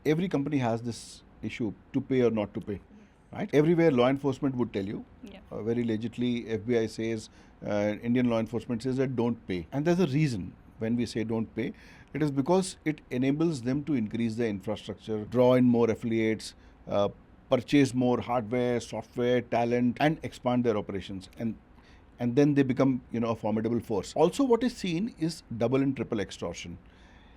every company has this issue to pay or not to pay, right? Everywhere law enforcement would tell you, very legitimately FBI says, Indian law enforcement says that don't pay. And there's a reason when we say don't pay. It is because it enables them to increase their infrastructure, draw in more affiliates, purchase more hardware, software, talent, and expand their operations. And then they become, a formidable force. Also, what is seen is double and triple extortion.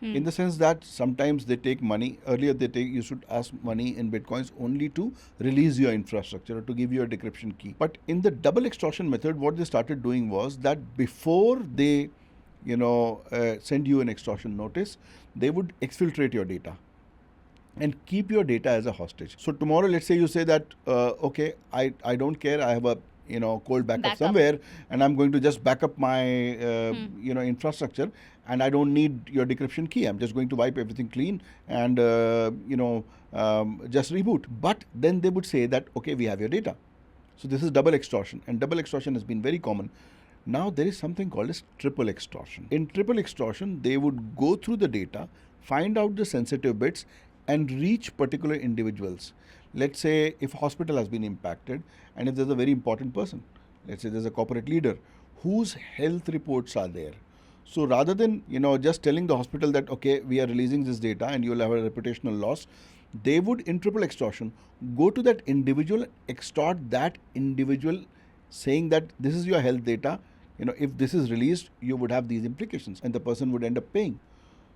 In the sense that sometimes they take money. Earlier, you should ask money in bitcoins only to release your infrastructure or to give you a decryption key. But in the double extortion method, what they started doing was that before they, send you an extortion notice, they would exfiltrate your data and keep your data as a hostage. So tomorrow, let's say you say that, okay, I don't care. I have a cold backup somewhere, and I'm going to just back up my infrastructure, and I don't need your decryption key. I'm just going to wipe everything clean and just reboot. But then they would say that, okay, we have your data. So this is double extortion, and double extortion has been very common. Now there is something called as triple extortion. In triple extortion, they would go through the data, find out the sensitive bits, and reach particular individuals. Let's say if a hospital has been impacted, and if there's a very important person, let's say there's a corporate leader whose health reports are there. So rather than just telling the hospital that, okay, we are releasing this data and you will have a reputational loss, they would, in triple extortion, go to that individual, extort that individual, saying that this is your health data. If this is released, you would have these implications, and the person would end up paying.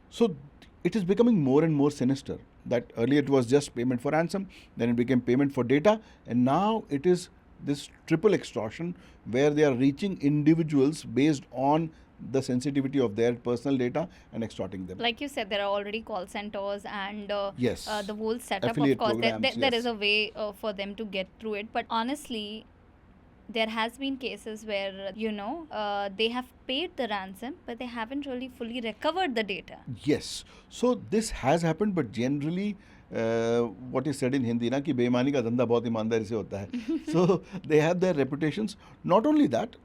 So it is becoming more and more sinister. That earlier it was just payment for ransom, then it became payment for data, and now it is this triple extortion where they are reaching individuals based on the sensitivity of their personal data and extorting them. Like you said, there are already call centers and yes, the whole setup. affiliate of course, programs, there is a way for them to get through it. But honestly, there has been cases where, they have paid the ransom, but they haven't really fully recovered the data. Yes. So this has happened, but generally, what is said in Hindi, na, कि बेईमानी का धंधा बहुत ईमानदारी से होता है. So they have their reputations. Not only that,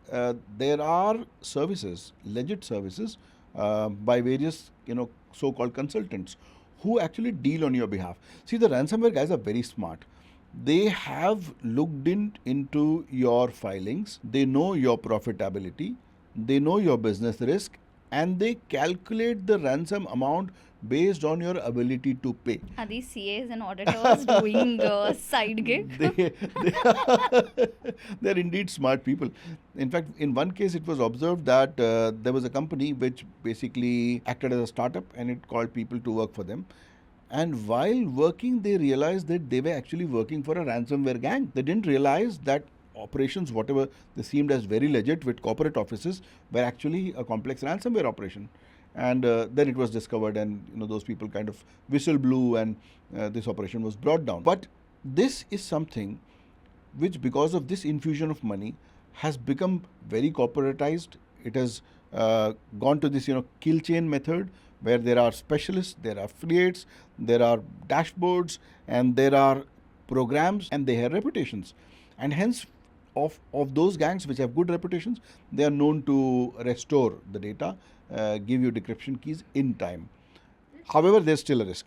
there are services, legit services, by various, so-called consultants who actually deal on your behalf. See, the ransomware guys are very smart. They have looked into your filings, they know your profitability, they know your business risk, and they calculate the ransom amount based on your ability to pay. Are these CAs and auditors doing side gig? They're indeed smart people. In fact, in one case, it was observed that there was a company which basically acted as a startup, and it called people to work for them. And while working, they realized that they were actually working for a ransomware gang. They didn't realize that operations, whatever they seemed as very legit with corporate offices, were actually a complex ransomware operation. And then it was discovered, and those people kind of whistle blew, and this operation was brought down. But this is something which, because of this infusion of money, has become very corporatized. It has gone to this kill chain method, where there are specialists, there are affiliates, there are dashboards, and there are programs, and they have reputations. And hence, of those gangs which have good reputations, they are known to restore the data, give you decryption keys in time. However, there's still a risk.